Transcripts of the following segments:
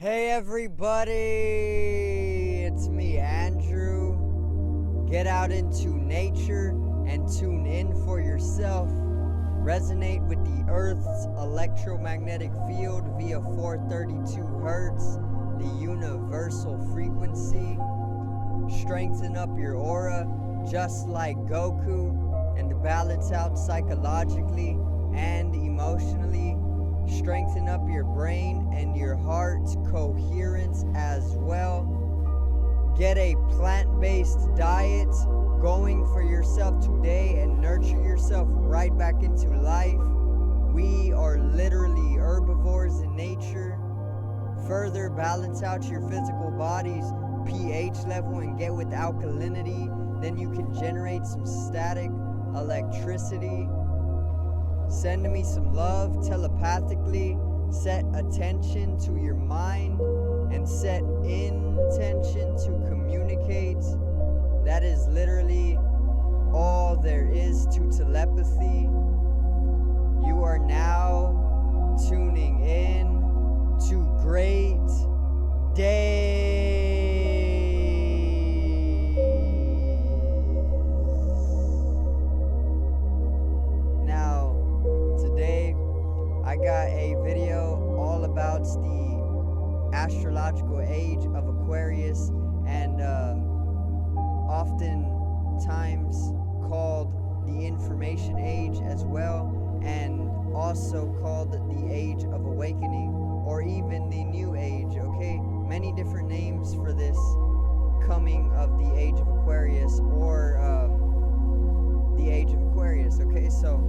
Hey everybody, it's me Andrew. Get out into nature and tune in for yourself. Resonate with the Earth's electromagnetic field via 432 Hertz, the universal frequency. Strengthen up your aura just like Goku and balance out psychologically and emotionally. Strengthen up your brain and your heart's coherence as well. Get a plant-based diet going for yourself today and nurture yourself right back into life. We are literally herbivores in nature. Further balance out your physical body's pH level and get with alkalinity. Then you can generate some static electricity. Send me some love telepathically. Set attention to your mind and set intention to communicate. That is literally all there is to telepathy. You are now tuning in to Great Days. Now, today I got a video all about the astrological age of Aquarius, and oftentimes called the information age as well, and also called the age of awakening, or even the new age. Okay, many different names for this coming of the age of Aquarius, or the age of Aquarius. Okay, so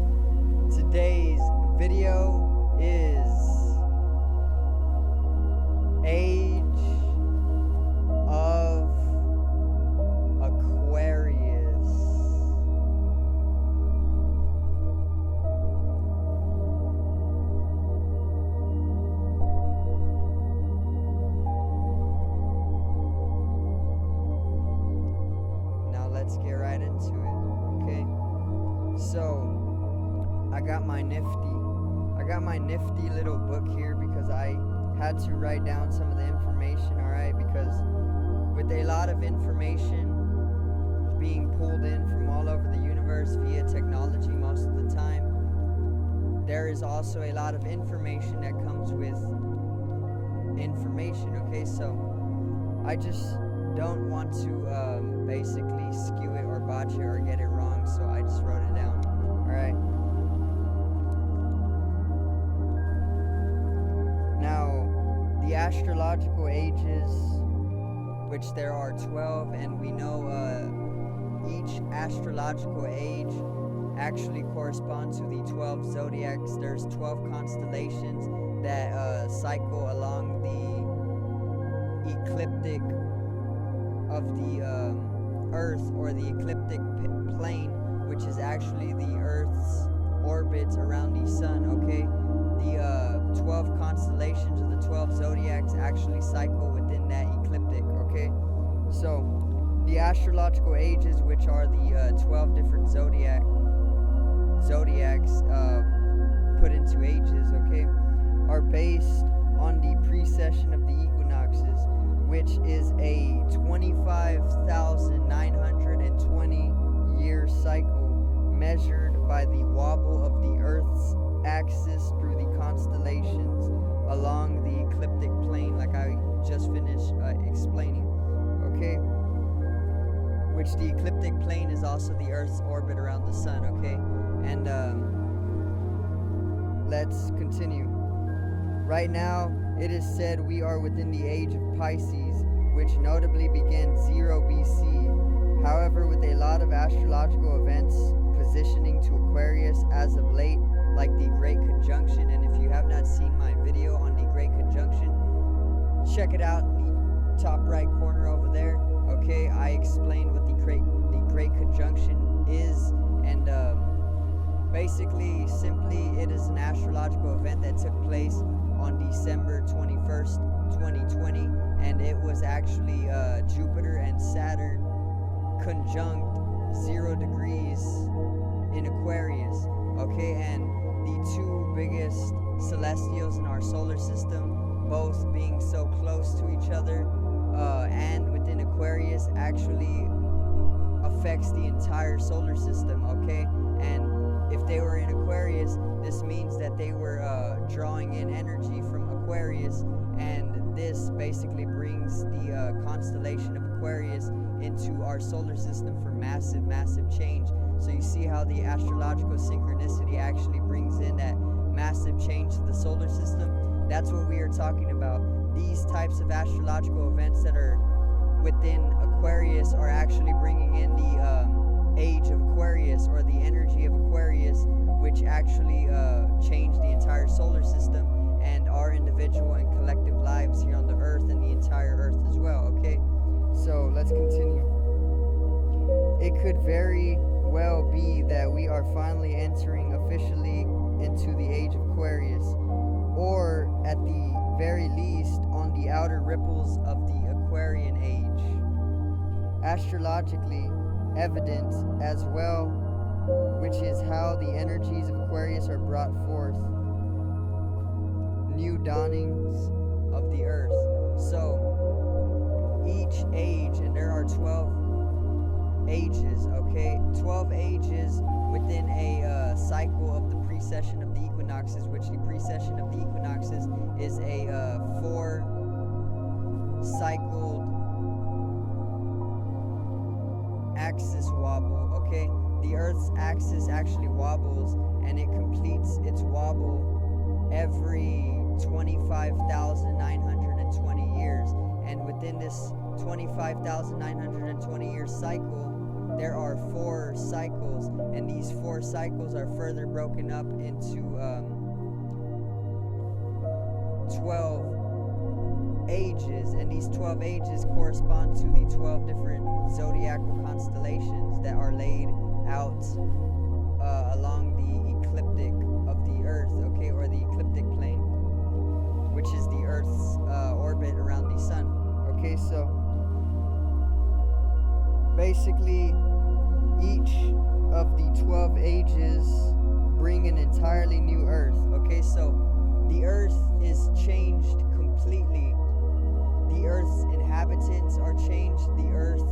today's video is age of Aquarius. Now let's get right into it. Okay, so I got my nifty little book here because I had to write down some of the information, alright? Because with a lot of information being pulled in from all over the universe via technology most of the time, there is also a lot of information that comes with information, okay? So I just don't want to basically skew it or botch it or get it wrong, so I just wrote it down, alright? Now, the astrological ages, which there are 12, and we know each astrological age actually corresponds to the 12 zodiacs. There's 12 constellations that cycle along the ecliptic of the Earth, or the ecliptic plane, which is actually the Earth's orbit around the sun, okay? The 12 constellations of the 12 zodiacs actually cycle within that ecliptic, okay? So, the astrological ages, which are the 12 different zodiacs put into ages, okay, are based on the precession of the equinoxes, which is a 25,920 year cycle measured by the wobble of the Earth's axis through the constellations along the ecliptic plane, like I just finished explaining, okay? Which the ecliptic plane is also the Earth's orbit around the sun, okay? And let's continue. Right now, it is said we are within the age of Pisces, which notably began 0 BC. However, with a lot of astrological events positioning to Aquarius as of late, like the Great Conjunction, and if you have not seen my video on the Great Conjunction, check it out in the top right corner over there. Okay, I explained what the Great Conjunction is, and basically, simply, it is an astrological event that took place on December 21st, 2020, and it was actually Jupiter and Saturn conjunct 0 degrees in Aquarius, okay, and the two biggest celestials in our solar system both being so close entire solar system, okay? And if they were in Aquarius, this means that they were drawing in energy from Aquarius, and this basically brings the constellation of Aquarius into our solar system for massive, massive change. So you see how the astrological synchronicity actually brings in that massive change to the solar system? That's what we are talking about. These types of astrological events that are within Aquarius are actually bringing in the age of Aquarius, or the energy of Aquarius, which actually changed the entire solar system and our individual and collective lives here on the earth, and the entire earth as well, okay? So let's continue. It could very well be that we are finally entering officially into the age of Aquarius, or at the very least on the outer ripples of the Aquarian age. Astrologically evident as well, which is how the energies of Aquarius are brought forth. New dawnings of the earth. So each age, and there are 12 ages, okay? 12 ages within a cycle of the precession of the equinoxes, which the precession of the equinoxes is a 4-cycled axis wobble, okay? The Earth's axis actually wobbles, and it completes its wobble every 25,920 years. And within this 25,920 year cycle, there are 4 cycles, and these 4 cycles are further broken up into 12 ages, and these 12 ages correspond to the 12 different zodiacal constellations that are laid out along the ecliptic of the earth, okay, or the ecliptic plane, which is the earth's orbit around the sun, okay? So basically each of the 12 ages bring an entirely new earth, okay? So the earth is changed completely. The earth's inhabitants are changed, the earth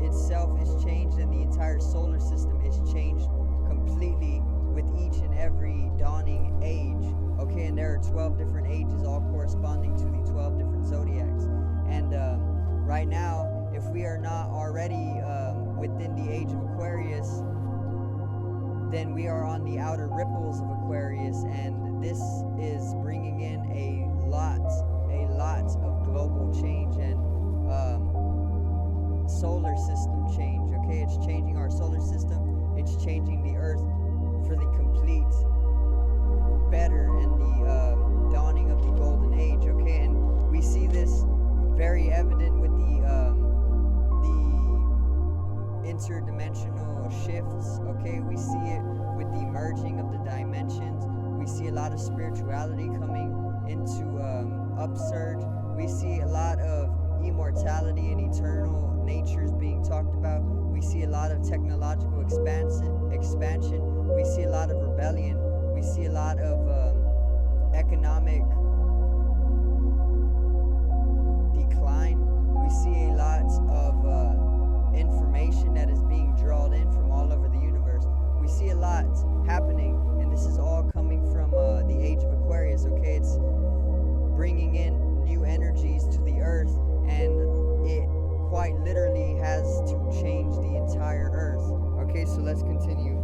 itself is changed, and the entire solar system is changed completely with each and every dawning age, okay? And there are 12 different ages, all corresponding to the 12 different zodiacs. And right now, if we are not already within the age of Aquarius, then we are on the outer ripples of Aquarius, and this is bringing in a lot of global change and solar system change, okay? It's changing our solar system, it's changing the earth for the complete better and the dawning of the golden age, okay? And we see this very evident with the interdimensional shifts, okay? We see it with the merging of the dimensions. We see a lot of spirituality coming into upsurge. We see a lot of immortality and eternal natures being talked about. We see a lot of technological expansion. We see a lot of rebellion. We see a lot of economic decline. We see a lot of information that is being drawn in from all over the universe. We see a lot happening, and this is all coming from the age of Aquarius, okay? It's bringing in new energies to the earth, and it quite literally has to change the entire earth, okay? So let's continue.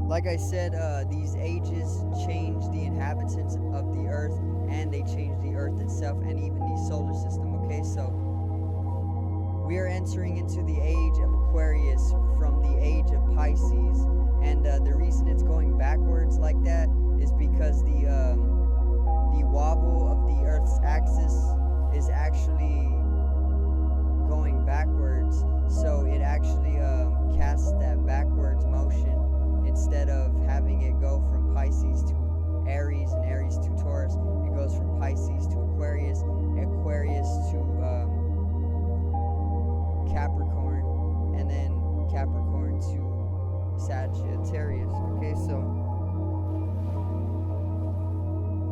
Like I said, these ages change the inhabitants of the earth, and they change the earth itself and even the solar system, okay? So we are entering into the age of Aquarius from the age of Pisces, and the reason it's going backwards like that is because the wobble of the Earth's axis is actually going backwards, so it actually casts that backwards motion instead of having it go from Pisces to Aries and Aries to Taurus. It goes from Pisces to Aquarius, Aquarius to Capricorn, and then Capricorn to Sagittarius, okay? So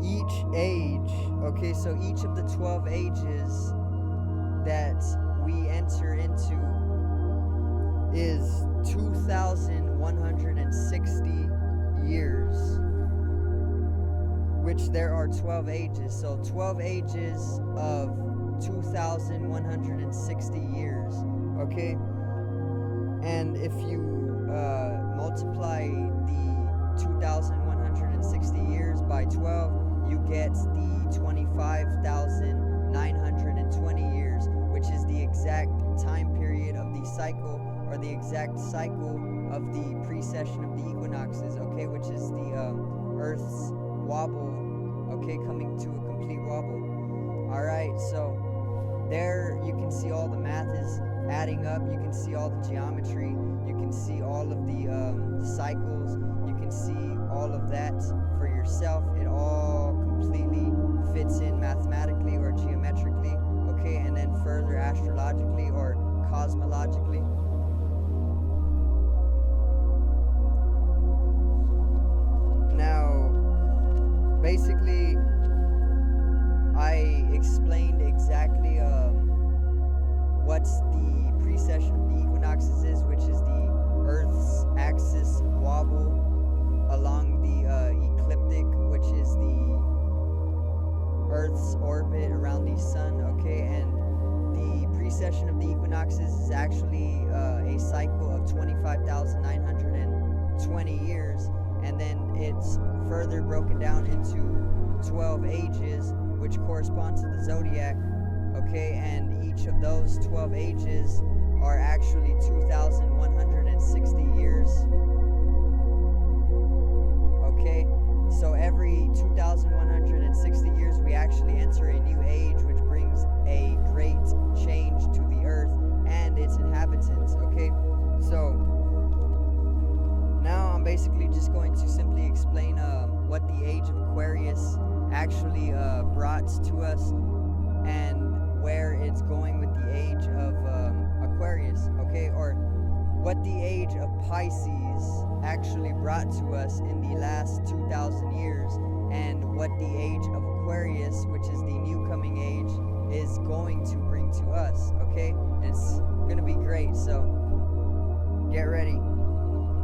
each age, okay, so each of the 12 ages, that we enter into is 2,160 years, which there are 12 ages. So 12 ages of 2,160 years, okay? And if you multiply the 2,160 years by 12, you get the 25,920 years, which is the exact time period of the cycle, or the exact cycle of the precession of the equinoxes, okay, which is the Earth's wobble, okay, coming to a complete wobble. Alright, so there you can see all the math is adding up, you can see all the geometry, you can see all of the cycles, you can see all of that for yourself. It all completely fits in mathematically or geometrically, okay, and then further astrologically or cosmologically. Now, basically, I explained exactly what's the precession of the equinoxes is, which is the Earth's axis wobble along the ecliptic, which is the Earth's orbit around the sun, okay, and the precession of the equinoxes is actually a cycle of 25,920 years, and then it's further broken down into 12 ages, which correspond to the zodiac, okay, and each of those 12 ages are actually 2,160 years, okay. So every 2,160 years we actually enter a new age, which brings a great change to the earth and its inhabitants, okay. So now I'm basically just going to simply explain what the age of Aquarius actually brought to us and where it's going with the age of Aquarius, okay, or what the age of Pisces actually brought to us in the last 2,000 years, and what the age of Aquarius, which is the new coming age, is going to bring to us, okay. It's gonna be great, so get ready.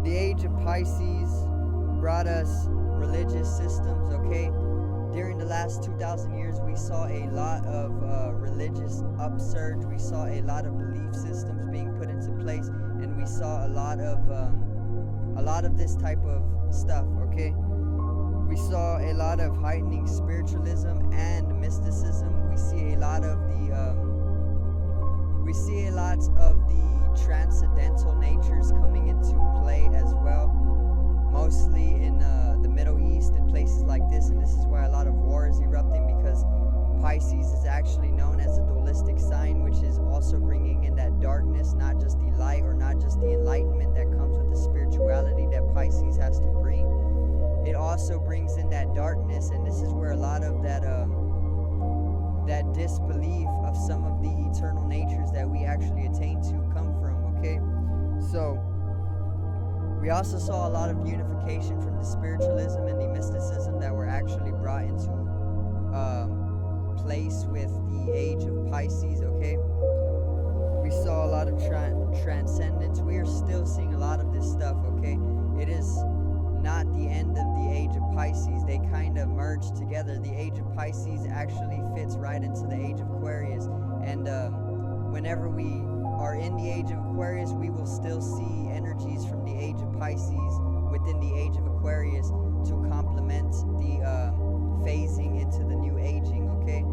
The age of Pisces brought us religious systems, okay. During the last 2,000 years, we saw a lot of religious upsurge. We saw a lot of belief systems being put into place, and we saw a lot of this type of stuff, okay. We saw a lot of heightening spiritualism and mysticism. We see a lot of the transcendental natures coming into play as well, mostly in the Middle East and places like this, and this is why a lot of war is erupting, because Pisces is actually known as a dualistic sign, which is also bringing in that darkness, not just the light or not just the enlightenment that comes with the spirituality that Pisces has to bring. It also brings in that darkness, and this is where a lot of that disbelief of some of the eternal natures that we actually attain to come from, okay? So we also saw a lot of unification from the spiritualism and the mysticism that were actually brought into place with the age of Pisces, okay? We saw a lot of transcendence. We are still seeing a lot of this stuff, okay? It is not the end of the age of Pisces. They kind of merge together. The age of Pisces actually fits right into the age of Aquarius, and whenever we are in the age of Aquarius, we will still see energies from the age of Pisces within the age of Aquarius to complement the phasing into the new aging, okay?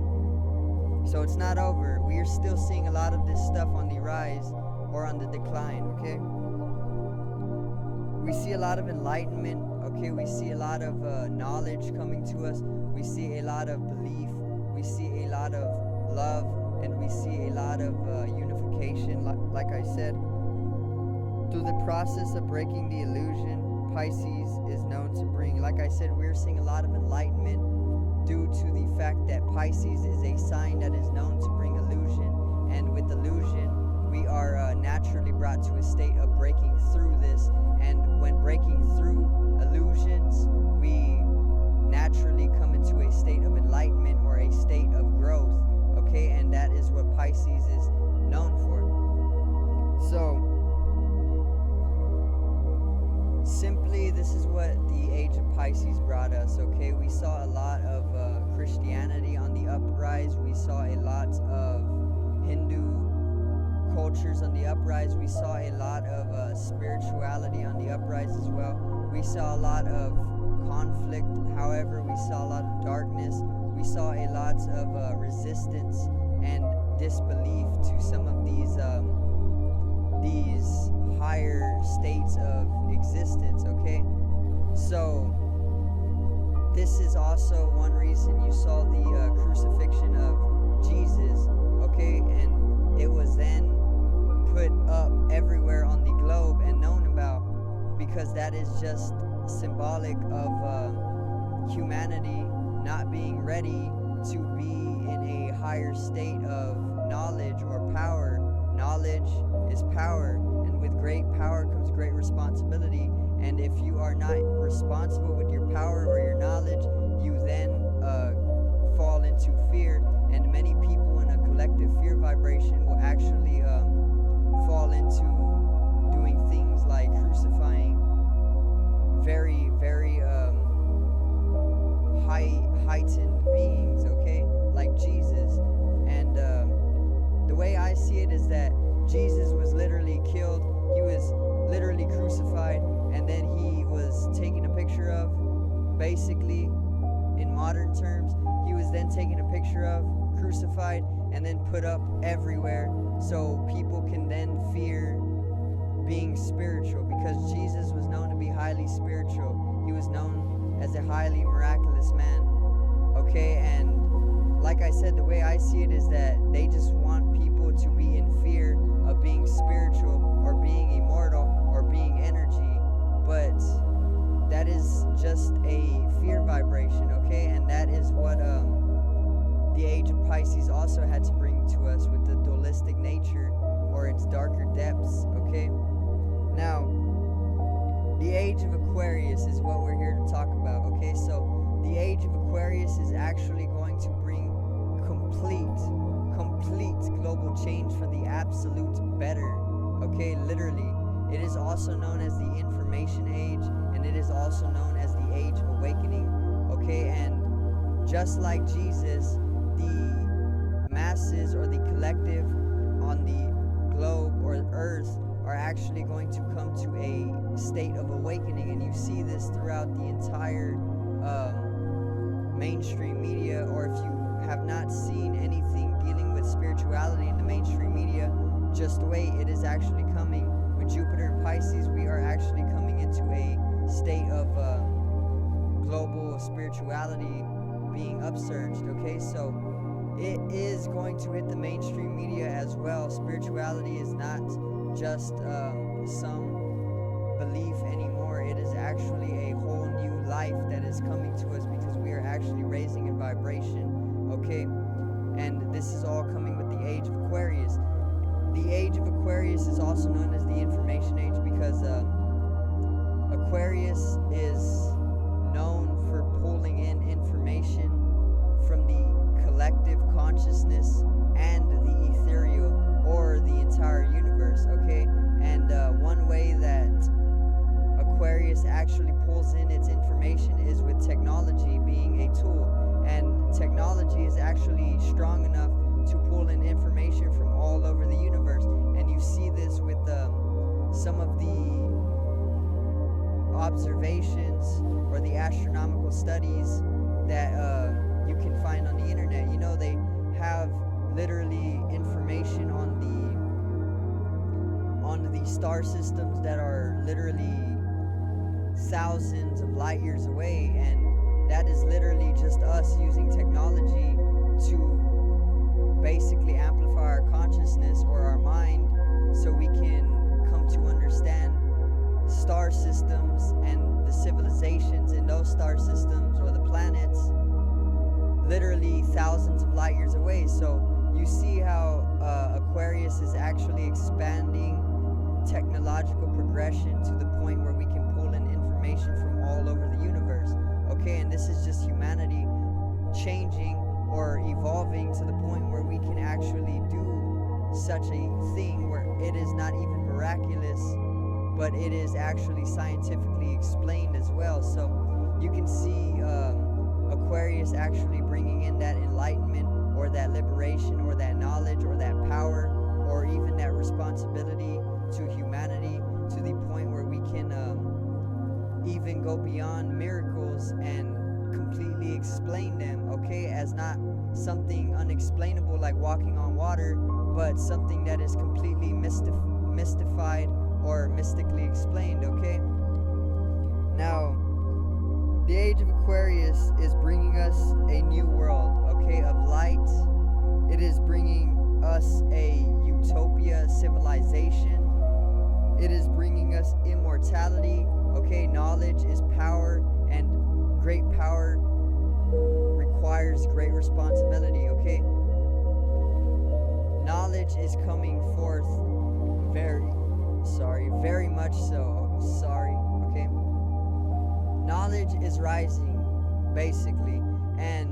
So it's not over. We are still seeing a lot of this stuff on the rise or on the decline, okay? We see a lot of enlightenment, okay? We see a lot of knowledge coming to us. We see a lot of belief. We see a lot of love, and we see a lot of unification, like I said. Through the process of breaking the illusion Pisces is known to bring, like I said, we're seeing a lot of enlightenment due to the fact that Pisces is a sign that is known to bring illusion, and with illusion we are naturally brought to a state of breaking through this, and when breaking through illusions, we naturally come into a state of enlightenment or a state of growth, okay, and that is what Pisces is known for. So simply, this is what the age of Pisces brought us, okay? We saw a lot of Christianity on the uprise. We saw a lot of Hindu cultures on the uprise. We saw a lot of spirituality on the uprise as well. We saw a lot of conflict. However, we saw a lot of darkness. We saw a lot of resistance and disbelief to some of these higher states of existence, okay? So this is also one reason you saw the crucifixion of Jesus, okay? And it was then put up everywhere on the globe and known about, because that is just symbolic of humanity not being ready to be in a higher state of knowledge or power. Knowledge is power, and with great power comes great responsibility. And if you are not responsible with your power or your knowledge, you then fall into fear, and many people in a collective fear vibration will actually fall into doing things like crucifying very, very heightened beings, okay, like Jesus. And the way I see it is that Jesus was literally killed. He was literally crucified, and then he was taken a picture of, basically, in modern terms. He was then taken a picture of, crucified, and then put up everywhere, so people can then fear being spiritual, because Jesus was known to be highly spiritual. He was known as a highly miraculous man, okay? And like I said, the way I see it is that they just want people to be in fear of being spiritual or being immortal or being energy, but that is just a fear vibration, okay? And that is what the age of Pisces also had to bring to us with the dualistic nature or its darker depths, okay? Now, the age of Aquarius is what we're here to talk about, okay? So the age of Aquarius is actually going to bring complete global change for the absolute better, okay? Literally. It is also known as the information age, and it is also known as the age of awakening, okay? And just like Jesus, the masses or the collective on the globe or earth are actually going to come to a state of awakening, and you see this throughout the entire mainstream media. Or if you have not seen anything dealing with spirituality in the mainstream media, just wait, it is actually coming. With Jupiter and Pisces, we are actually coming into a state of global spirituality being upsurged, okay? So it is going to hit the mainstream media as well. Spirituality is not just some belief anymore. It is actually a whole new life that is coming to us, because we are actually raising in vibration, okay? And this is all coming with the age of Aquarius. The age of Aquarius is also known as the information age, because Aquarius is known for pulling in information from the collective consciousness and the ethereal, or the entire universe, okay? And one way that Aquarius actually pulls in its information is with technology being a tool. And technology is actually strong enough to pull in information from all over the universe. And you see this with some of the observations or the astronomical studies that you can find on the internet. You know, they have literally information on the star systems that are literally thousands of light years away, and that is literally just us using technology to basically amplify our consciousness or our mind, so we can come to understand star systems and the civilizations in those star systems, or the planets, literally thousands of light years away. So you see how Aquarius is actually expanding technological progression to the point where we can pull in information from all over the universe, okay? And this is just humanity changing or evolving to the point where we can actually do such a thing where it is not even miraculous, but it is actually scientifically explained as well. So you can see Aquarius actually bringing in that enlightenment, or that liberation, or that knowledge, or that power, or even that responsibility to humanity, to the point where we can even go beyond miracles and completely explain them, okay, as not something unexplainable like walking on water, but something that is completely mystified or mystically explained, okay? Now, the age of Aquarius is bringing us a new world, okay, of light. It is bringing us a utopia civilization. It is bringing us immortality, okay? Knowledge is power, and great power requires great responsibility, okay? Knowledge is coming forth very much so, okay? Knowledge is rising, basically, and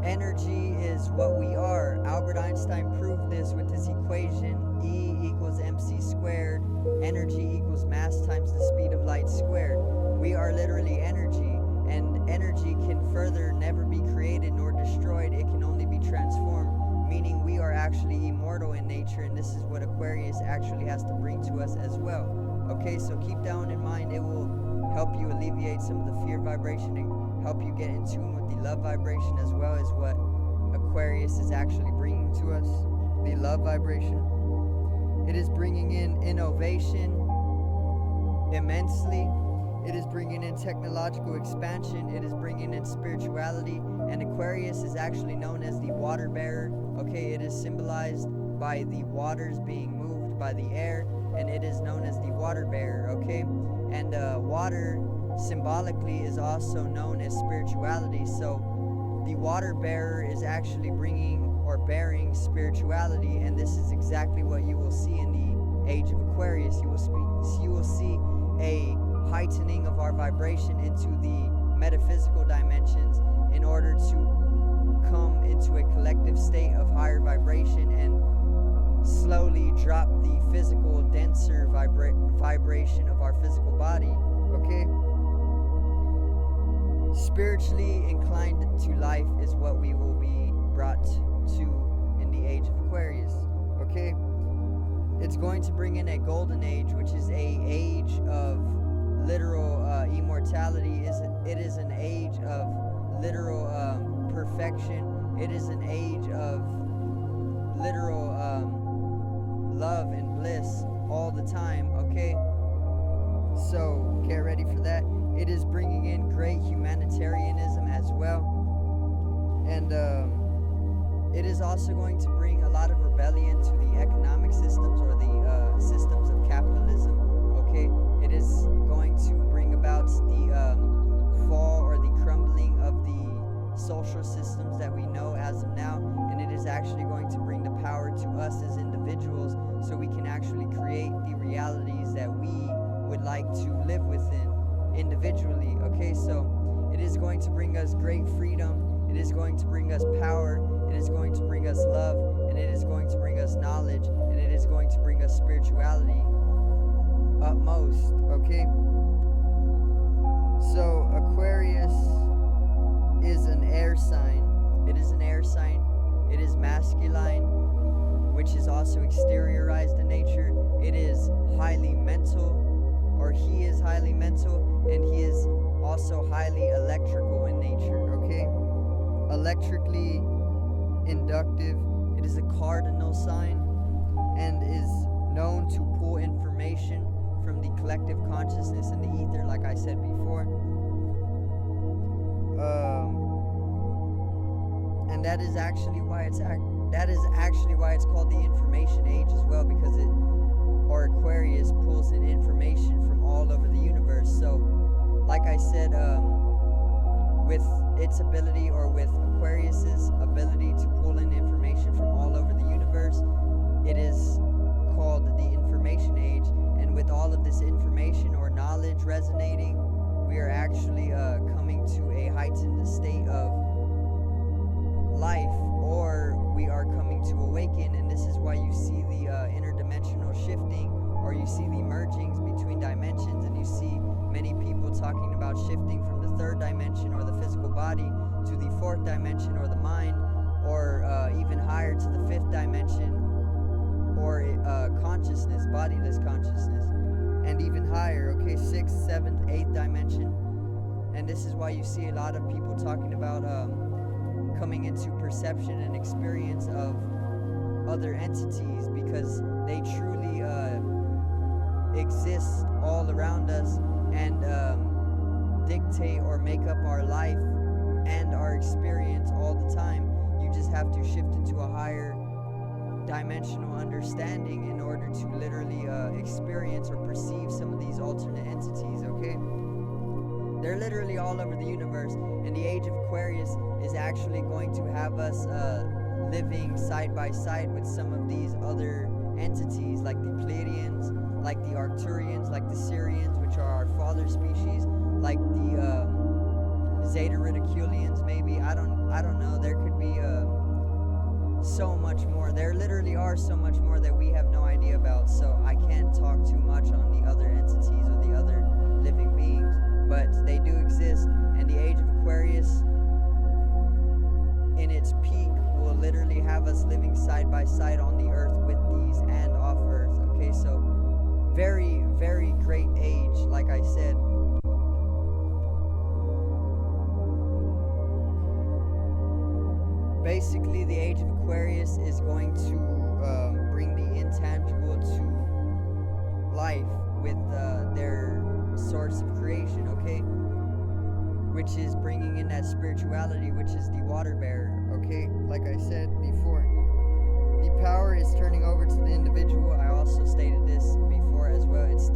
energy is what we are. Albert Einstein proved this with his equation, E equals mc squared. Energy equals mass times the speed of light squared. We are literally energy, and energy can further never be created nor destroyed. It can only be transformed, meaning we are actually immortal in nature, and this is what Aquarius actually has to bring to us as well. Okay, so keep that one in mind. It will help you alleviate some of the fear vibration and help you get in tune with the love vibration, as well as what Aquarius is actually bringing to us, the love vibration. It is bringing in innovation immensely. It is bringing in technological expansion. It is bringing in spirituality. And Aquarius is actually known as the water bearer. Okay, it is symbolized by the waters being moved by the air, and it is known as the water bearer. Okay, and water symbolically is also known as spirituality. So the water bearer is actually bringing or bearing spirituality, and this is exactly what you will see in the age of Aquarius. You will see a heightening of our vibration into the metaphysical dimensions in order to come into a collective state of higher vibration and slowly drop the physical, denser vibration of our physical body. Okay? Spiritually inclined to life is what we will be brought to in the age of Aquarius. Okay? It's going to bring in a golden age, which is a age of literal immortality. It is an age of literal perfection. It is an age of literal love and bliss all the time, okay? So get ready for that. It is bringing in great humanitarianism as well, and it is also going to bring a lot of rebellion to the economic systems, or the systems of capitalism. Okay, it is going to bring about the fall or the crumbling of the social systems that we know as of now, and it is actually going to bring the power to us as individuals, so we can actually create the realities that we would like to live within individually. Okay, so it is going to bring us great freedom. It is going to bring us power. It is going to bring us love, and it is going to bring us knowledge, and it is going to bring us spirituality utmost. Okay, so Aquarius is an air sign. It is an air sign. It is masculine, which is also exteriorized in nature. It is highly mental, or he is highly mental, and he is also highly electrical in nature. Okay, electrically inductive. It is a cardinal sign and is known to pull information from the collective consciousness in the ether, like I said before. And that is actually why it's called the information age as well, because Aquarius pulls in information from all over the universe. So, like I said, with its ability, or with Aquarius's ability to pull in information from all over the universe, it is called the information age. And with all of this information or knowledge resonating, we are actually coming to a heightened state of life, or we are coming to awaken. And this is why you see the interdimensional shifting, or you see the mergings between dimensions, and you see many people talking about shifting from the third dimension, or the physical body, to the fourth dimension, or the mind, or even higher to the fifth dimension, or consciousness, bodiless consciousness, and even higher, okay, sixth, seventh, eighth dimension. And this is why you see a lot of people talking about coming into perception and experience of other entities, because they truly exist all around us and dictate or make up our life and our experience all the time. You just have to shift into a higher dimensional understanding in order to literally experience or perceive some of these alternate entities, okay? They're literally all over the universe, and the age of Aquarius is actually going to have us living side by side with some of these other entities, like the Pleiadians, like the Arcturians, like the Sirians, which are our father species, like the Zeta Reticulians, maybe. I don't know. There could be so much more. There literally are so much more that we have no idea about, so I can't talk too much on the other entities or the other living beings, but they do exist. And the age of Aquarius, in its peak, will literally have us living side by side on the earth with these and off earth, okay? So very, very great age, like I said. Basically, the age of Aquarius is going to bring the intangible to life with their source of creation, okay? Which is bringing in that spirituality, which is the water bearer, okay? Like I said before, the power is turning over to the individual. I also stated this before as well. It's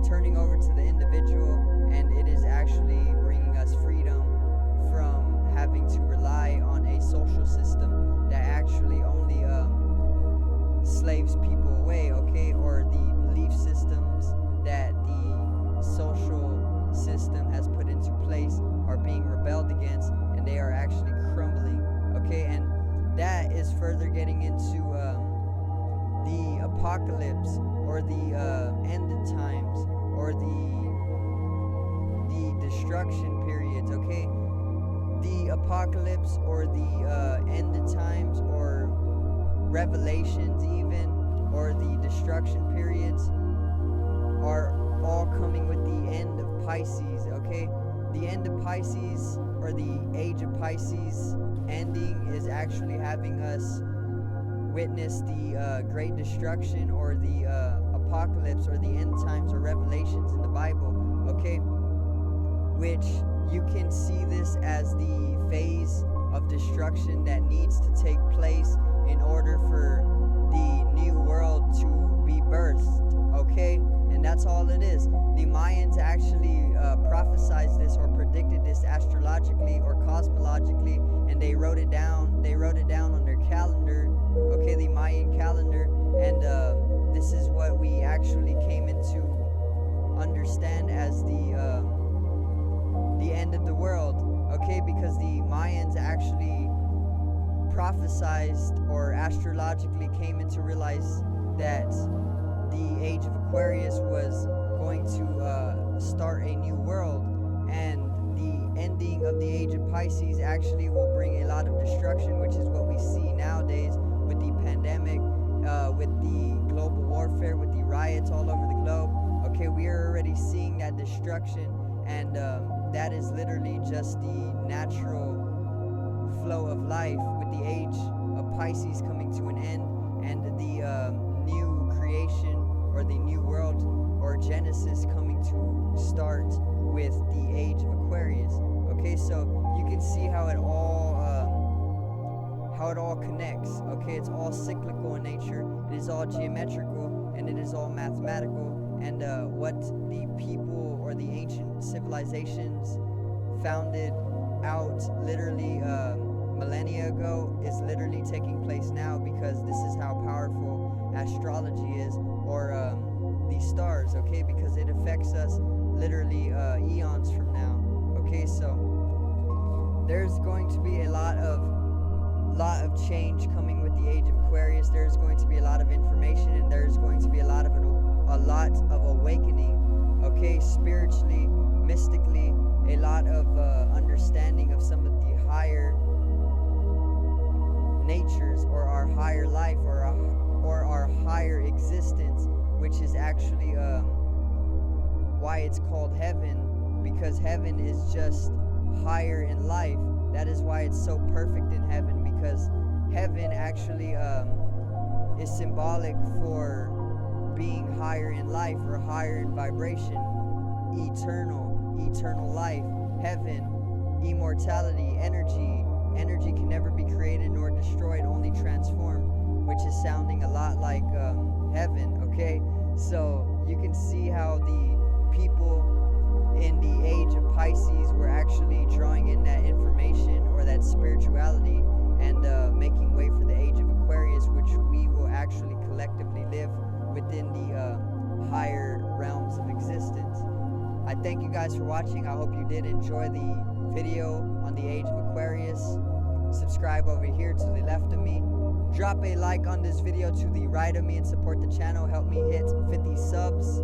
turning over to the individual, and it is actually bringing us freedom from having to rely on a social system that actually only slaves people away, okay? Or the belief systems that the social system has put into place are being rebelled against, and they are actually crumbling, okay? And that is further getting into the apocalypse, or the end times, or the destruction periods, okay? The apocalypse, or the end times, or revelations even, or the destruction periods are all coming with the end of Pisces, okay? The end of Pisces, or the age of Pisces ending, is actually having us witness the great destruction, or the apocalypse, or the end times, or revelations in the Bible, okay? Which you can see this as the phase of destruction that needs to take place in order for the new world to be birthed, okay? And that's all it is. The Mayans actually prophesized this, or predicted this astrologically or cosmologically, and they wrote it down. They wrote it down on their calendar, okay, the Mayan calendar, and this is what we actually came into understand as the end of the world, okay? Because the Mayans actually prophesized, or astrologically came into realize that the age of Aquarius was going to start a new world, and the ending of the age of Pisces actually will bring a lot of destruction, which is what we see nowadays with the pandemic, with the global warfare, with the riots all over the globe, okay? We are already seeing that destruction, and that is literally just the natural flow of life, with the age of Pisces coming to an end, and the new creation, or the new world, or Genesis, coming to start with the age of Aquarius, okay? So you can see how it all connects, okay? It's all cyclical in nature, it is all geometrical, and it is all mathematical, and what the people, or the ancient civilizations founded out literally millennia ago, is literally taking place now, because this is how powerful astrology is, or the stars, okay? Because it affects us literally eons from now, okay? So there's going to be a lot of change coming with the age of Aquarius. There's going to be a lot of information, and there's going to be a lot of awakening, okay, spiritually, mystically, a lot of understanding of some of the higher natures, or our higher life, or our higher existence, which is actually why it's called heaven, because heaven is just higher in life. That is why it's so perfect in heaven, because heaven actually is symbolic for being higher in life, or higher in vibration, eternal life, heaven, immortality, energy. Energy can never be created nor destroyed, only transformed, which is sounding a lot like heaven, okay? So you can see how the people in the age of Pisces were actually drawing in that information, or that spirituality, and making way for the age of Aquarius, which we will actually collectively live within the higher realms of existence. I thank you guys for watching. I hope you did enjoy the video on the age of Aquarius. Subscribe over here to the left of me. Drop a like on this video to the right of me and support the channel. Help me hit 50 subs.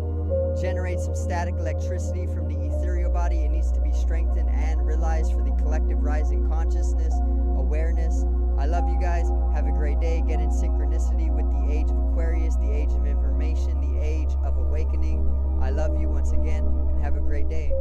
Generate some static electricity from the ethereal body. It needs to be strengthened and realized for the collective rising consciousness, awareness. I love you guys. Have a great day. Get in synchronicity with the age of Aquarius, the age of information, the age of awakening. I love you once again, and have a great day.